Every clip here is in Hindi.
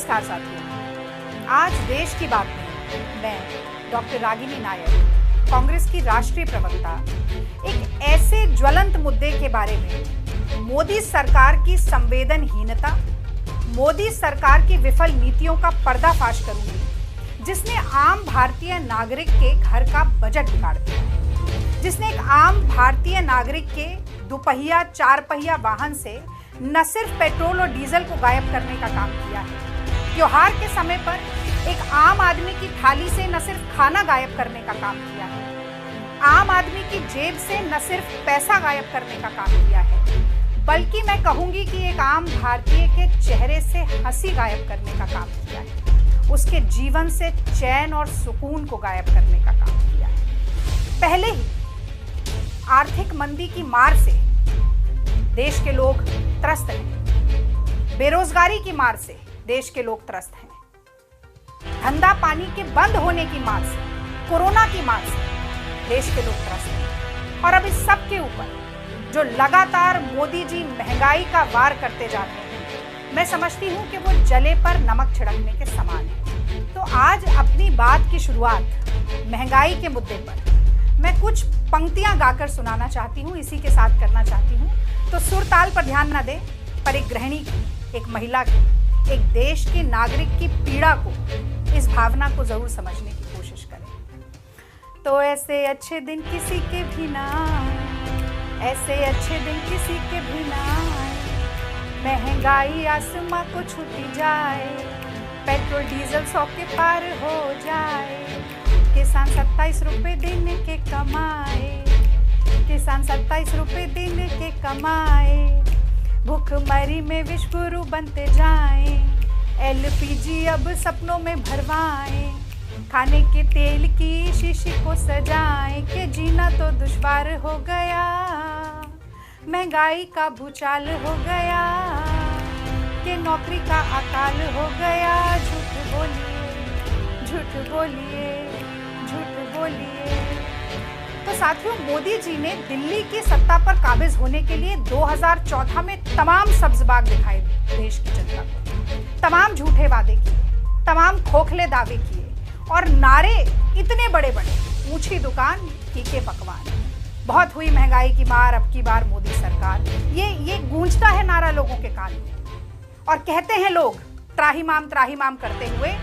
नमस्कार साथियों, आज देश की बात में मैं डॉक्टर रागिनी नायर, कांग्रेस की राष्ट्रीय प्रवक्ता, एक ऐसे ज्वलंत मुद्दे के बारे में मोदी सरकार की संवेदनहीनता, मोदी सरकार की विफल नीतियों का पर्दाफाश करूंगी, जिसने आम भारतीय नागरिक के घर का बजट बिगाड़ दिया, जिसने एक आम भारतीय नागरिक के दुपहिया चार पहिया वाहन से न सिर्फ पेट्रोल और डीजल को गायब करने का काम किया है, त्योहार के समय पर एक आम आदमी की थाली से न सिर्फ खाना गायब करने का काम किया है, आम आदमी की जेब से न सिर्फ पैसा गायब करने का काम किया है, बल्कि मैं कहूंगी कि एक आम भारतीय के चेहरे से हंसी गायब करने का काम किया है, उसके जीवन से चैन और सुकून को गायब करने का काम किया है। पहले ही आर्थिक मंदी की मार से देश के लोग त्रस्त हैं, बेरोजगारी की मार से देश के लोग त्रस्त हैं, धंधा पानी के बंद होने की मार से, कोरोना की मार से देश के लोग त्रस्त हैं। और अब इस सब के ऊपर जो लगातार मोदी जी महंगाई का वार करते जा रहे हैं, मैं समझती हूं कि वो जले पर नमक छिड़कने के समान है। तो आज अपनी बात की शुरुआत महंगाई के मुद्दे पर मैं कुछ पंक्तियां गाकर सुनाना चाहती हूं, इसी के साथ करना चाहती हूं। तो सुर ताल पर ध्यान न दें, पर एक गृहिणी की, एक महिला की, एक देश के नागरिक की पीड़ा को, इस भावना को जरूर समझने की कोशिश करें। तो ऐसे अच्छे दिन किसी के भी ना आए, ऐसे अच्छे दिन किसी के भी ना आए, महंगाई आसमां को छूती जाए, पेट्रोल डीजल 100 के पार हो जाए, किसान 27 रुपए दिन के कमाए, किसान 27 रुपए दिन के कमाए, भूखमरी में विश्व गुरु बनते जाएं, एलपीजी अब सपनों में भरवाएं, खाने के तेल की शीशी को सजाएं, कि जीना तो दुश्वार हो गया, महंगाई का भूचाल हो गया, कि नौकरी का अकाल हो गया। झूठ बोलिए, झूठ बोलिए, झूठ बोलिए। तो साथियों, मोदी जी ने दिल्ली की सत्ता पर काबिज होने के लिए 2014 में तमाम सब्जबाग दिखाए देश की जनता को, तमाम झूठे वादे किए, तमाम खोखले दावे किए और नारे इतने बड़े बड़े, ऊंची दुकान फीके पकवान, बहुत हुई महंगाई की मार अब की बार मोदी सरकार, ये गूंजता है नारा लोगों के कान में। और कहते हैं लोग त्राहिमाम करते हुए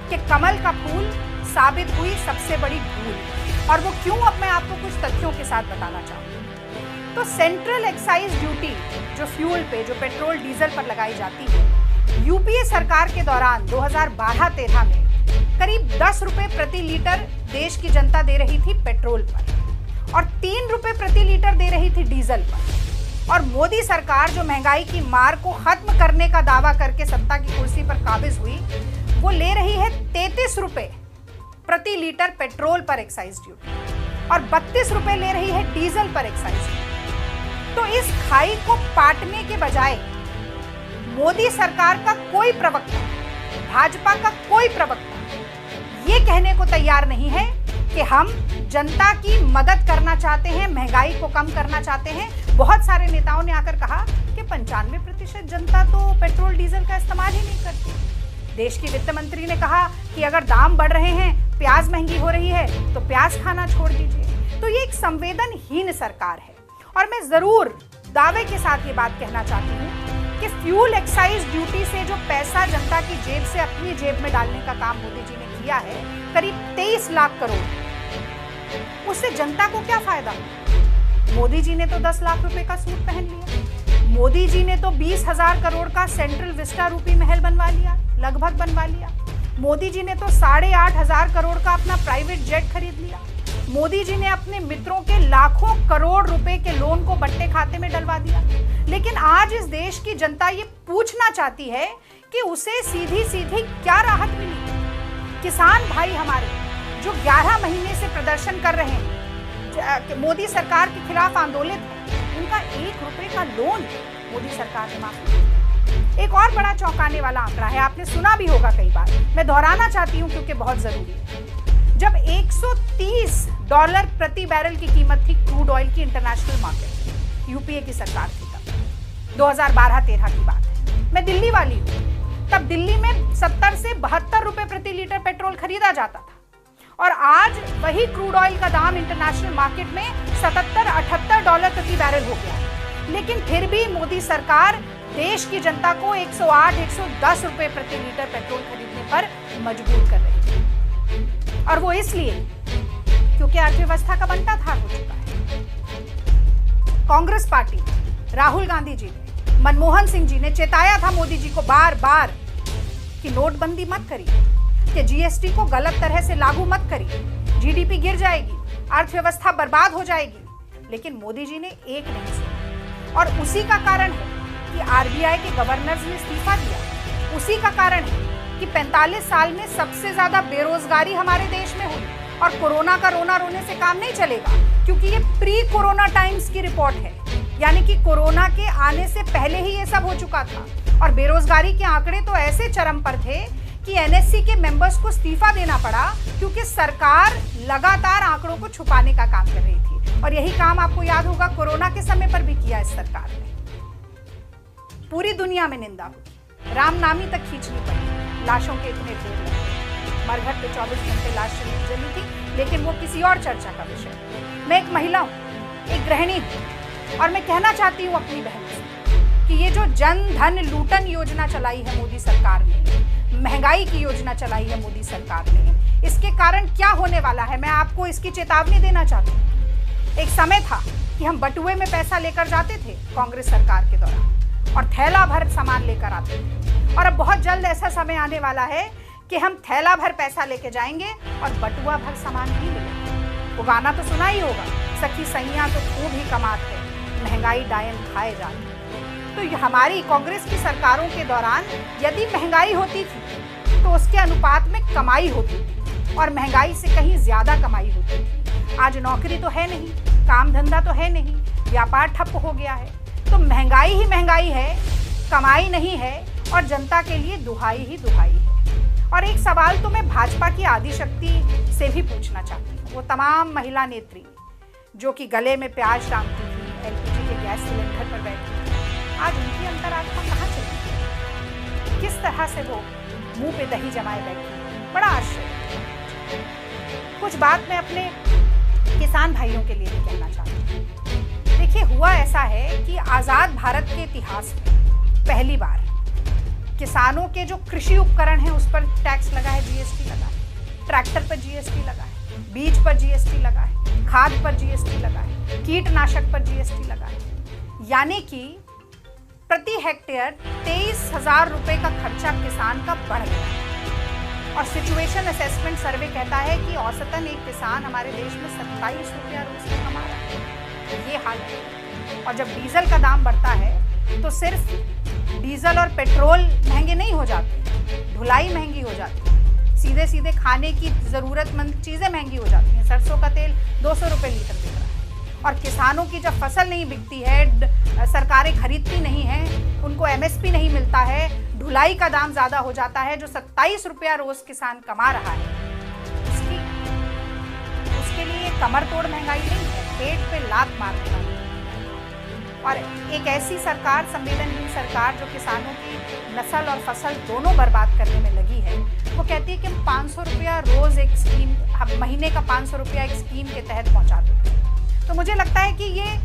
कि कमल का फूल साबित हुई सबसे बड़ी भूल। और वो क्यों, अब मैं आपको कुछ तथ्यों के साथ बताना चाहूंगी। तो सेंट्रल एक्साइज ड्यूटी जो फ्यूल पे, जो पेट्रोल डीजल पर लगाई जाती है, यूपीए सरकार के दौरान 2012-13 में करीब 10 रुपए प्रति लीटर देश की जनता दे रही थी पेट्रोल पर और 3 रुपए प्रति लीटर दे रही थी डीजल पर। और मोदी सरकार जो महंगाई की मार को खत्म करने का दावा करके सत्ता की कुर्सी पर काबिज हुई, वो ले रही है 33 रुपए प्रति लीटर पेट्रोल पर एक्साइज ड्यूटी और 32 रुपए ले रही है डीजल पर एक्साइज ड्यूटी। तो इस खाई को पाटने के बजाय मोदी सरकार का कोई प्रवक्ता, भाजपा का कोई प्रवक्ता ये कहने को तैयार नहीं है कि हम जनता की मदद करना चाहते हैं, महंगाई को कम करना चाहते हैं। बहुत सारे नेताओं ने आकर कहा कि 95% जनता तो पेट्रोल डीजल का इस्तेमाल ही नहीं करती। देश की वित्त मंत्री ने कहा कि अगर दाम बढ़ रहे हैं, प्याज महंगी हो रही है, तो प्याज खाना छोड़ दीजिए। तो ये एक संवेदनहीन सरकार है। और मैं जरूर दावे के साथ ये बात कहना चाहती हूँ कि फ्यूल एक्साइज ड्यूटी से जो पैसा जनता की जेब से अपनी जेब में डालने का काम मोदी जी ने किया है, करीब 23 लाख करोड़, उससे जनता को क्या फायदा? मोदी जी ने तो 10 लाख रुपए का सूट पहन लिया, मोदी जी ने तो 20,000 करोड़ का सेंट्रल विस्टा रूपी महल बनवा लिया, लगभग बनवा लिया, मोदी जी ने तो 8,500 करोड़ का अपना प्राइवेट जेट खरीद लिया, मोदी जी ने अपने मित्रों के लाखों करोड़ रुपए के लोन को बट्टे खाते में डलवा दिया। लेकिन आज इस देश की जनता ये पूछना चाहती है कि उसे सीधी सीधी क्या राहत मिली। किसान भाई हमारे जो 11 महीने से प्रदर्शन कर रहे हैं, मोदी सरकार के खिलाफ आंदोलित है, उनका 1 रुपए का लोन मोदी सरकार ने माफ किया। एक और बड़ा चौंकाने वाला आंकड़ा है, आपने सुना भी होगा कई बार, मैं दोहराना चाहती हूं क्योंकि बहुत जरूरी है। जब $130 प्रति बैरल की कीमत थी क्रूड ऑयल की इंटरनेशनल मार्केट, यूपीए की सरकार थी तब, 2012-13 की बात है। मैं दिल्ली वाली हूँ, तब दिल्ली में 70 से 72 रुपए प्रति लीटर पेट्रोल खरीदा जाता था और आज वही क्रूड ऑयल का दाम इंटरनेशनल मार्केट में $77-78 प्रति बैरल हो गया है। लेकिन फिर भी मोदी सरकार देश की जनता को 108-110 रुपए प्रति लीटर पेट्रोल खरीदने पर मजबूर कर रही है और वो इसलिए क्योंकि अर्थव्यवस्था का बंटा थार हो चुका है। कांग्रेस पार्टी, राहुल गांधी जी ने, मनमोहन सिंह जी ने चेताया था मोदी जी को बार बार कि नोटबंदी मत करिए, कि जीएसटी को गलत तरह से लागू मत करिए, जीडीपी गिर जाएगी, अर्थव्यवस्था बर्बाद हो जाएगी। लेकिन मोदी जी ने एक नहीं सुना और उसी का कारण है कि आरबीआई के गवर्नर ने इस्तीफा दिया। उसी का कारण है कि 45 साल में सबसे ज्यादा बेरोजगारी हमारे देश में हुई और कोरोना का रोना रोने से काम नहीं चलेगा, क्योंकि ये प्री कोरोना टाइम्स की रिपोर्ट है, यानी कि कोरोना के आने से पहले ही ये सब हो चुका था। और बेरोजगारी के आंकड़े तो ऐसे चरम पर थे कि एनएससी के मेंबर्स को इस्तीफा देना पड़ा, क्योंकि सरकार लगातार आंकड़ों को छुपाने का काम कर रही थी। और यही काम आपको याद होगा कोरोना के समय पर भी किया इस सरकार ने। पूरी दुनिया में निंदा हुई, रामनामी तक खींचनी पड़ी, लाशों के इतने ढेर लगे, मरघट पे 24 घंटे लाश जली थी, लेकिन वो किसी और चर्चा का विषय। मैं एक महिला हूँ, एक गृहिणी हूँ और मैं कहना चाहती हूँ अपनी बहन से कि ये जो जन धन लूटन योजना चलाई है मोदी सरकार ने, महंगाई की योजना चलाई है मोदी सरकार ने, इसके कारण क्या होने वाला है मैं आपको इसकी चेतावनी देना चाहती हूँ। एक समय था कि हम बटुए में पैसा लेकर जाते थे कांग्रेस सरकार के दौरान और थैला भर सामान लेकर आते थे, और अब बहुत जल्द ऐसा समय आने वाला है कि हम थैला भर पैसा लेके जाएंगे और बटुआ भर सामान ही मिलेगा। वो गाना तो सुना ही होगा, सखी सैया तो खूब ही कमात है, महंगाई डायन खाए जाते। तो हमारी कांग्रेस की सरकारों के दौरान यदि महंगाई होती थी तो उसके अनुपात में कमाई होती थी और महंगाई से कहीं ज्यादा कमाई होती थी। आज नौकरी तो है नहीं, काम धंधा तो है नहीं, व्यापार ठप हो गया है, तो महंगाई ही महंगाई है, कमाई नहीं है और जनता के लिए दुहाई ही दुहाई है। और एक सवाल तो मैं भाजपा की आदिशक्ति से भी पूछना चाहती हूँ, वो तमाम महिला नेत्री जो कि गले में प्याज टांगती थी, एलपीजी के गैस सिलेंडर पर बैठी, आज उनकी अंतरात्मा कहाँ चली गई? किस तरह से वो मुंह पे दही जमाए बैठी? बड़ा आश्चर्य। कुछ बात मैं अपने किसान भाइयों के लिए भी कहना चाहती हूँ। देखिए, हुआ ऐसा है कि आजाद भारत के इतिहास में पहली बार किसानों के जो कृषि उपकरण हैं उस पर टैक्स लगा है, जीएसटी लगा है, ट्रैक्टर पर जीएसटी लगा है, बीज पर जीएसटी लगा है, खाद पर जीएसटी लगा है, कीटनाशक पर जीएसटी लगा है। यानी कि प्रति हेक्टेयर 23,000 रुपए का खर्चा किसान का बढ़ गया है। और सिचुएशन असेसमेंट सर्वे कहता है कि औसतन एक किसान हमारे देश में 27 रुपया रोज का कमा रहा है। ये हाल है। और जब डीजल का दाम बढ़ता है तो सिर्फ डीजल और पेट्रोल महंगे नहीं हो जाते, धुलाई महंगी हो जाती है, सीधे सीधे खाने की जरूरतमंद चीजें महंगी हो जाती हैं। सरसों का तेल 200 रुपये लीटर बिक रहा है और किसानों की जब फसल नहीं बिकती है, सरकारें खरीदती नहीं हैं, उनको एमएसपी नहीं मिलता है, ढुलाई का दाम ज्यादा हो जाता है, जो 27 रुपया रोज किसान कमा रहा है, उसके लिए कमर तोड़ महंगाई नहीं है, पेट पे लात मारने वाली। और एक ऐसी सरकार, संवेदनहीन सरकार जो किसानों की नस्ल और फसल दोनों बर्बाद करने में लगी है, वो कहती है कि हम 500 रुपया रोज एक स्कीम, महीने का 500 रुपया एक स्कीम के तहत पहुंचा देते हैं। तो मुझे लगता है कि ये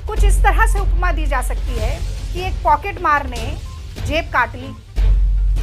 कुछ इस तरह से उपमा दी जा सकती है कि एक पॉकेट मार ने जेब काट ली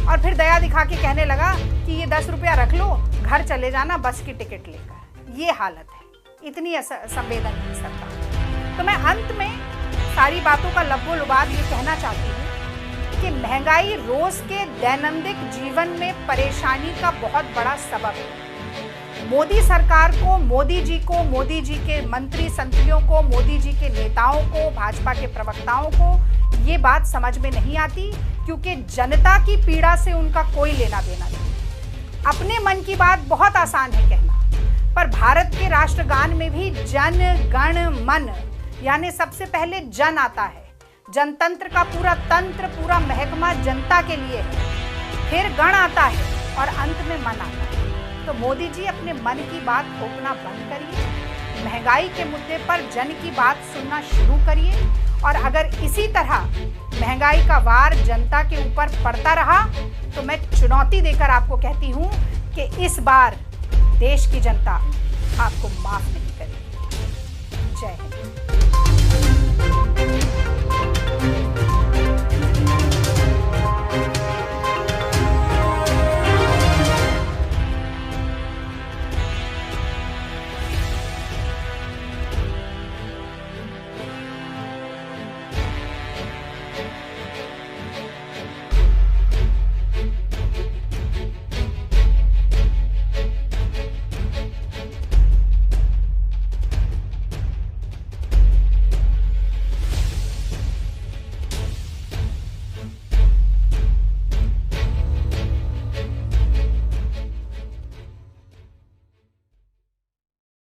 और फिर दया दिखा के कहने लगा कि ये 10 रुपया रख लो, घर चले जाना बस की टिकट लेकर। ये हालत है, इतनी संवेदनहीन सरकार। तो मैं अंत में सारी बातों का लब्बो लुबाद ये कहना चाहती हूँ कि महंगाई रोज के दैनंदिन जीवन में परेशानी का बहुत बड़ा सबब है। मोदी सरकार को, मोदी जी को, मोदी जी के मंत्री संतरियों को, मोदी जी के नेताओं को, भाजपा के प्रवक्ताओं को ये बात समझ में नहीं आती, क्योंकि जनता की पीड़ा से उनका कोई लेना देना नहीं। अपने मन की बात बहुत आसान है कहना, पर भारत के राष्ट्रगान में भी जन गण मन, यानी सबसे पहले जन आता है। जनतंत्र का पूरा तंत्र, पूरा महकमा जनता के लिए है, फिर गण आता है और अंत में मन आता है। तो मोदी जी अपने मन की बात थोपना बंद करिए, महंगाई के मुद्दे पर जन की बात सुनना शुरू करिए और अगर इसी तरह महंगाई का वार जनता के ऊपर पड़ता रहा तो मैं चुनौती देकर आपको कहती हूं कि इस बार देश की जनता आपको माफ नहीं करेगी। जय हिंद।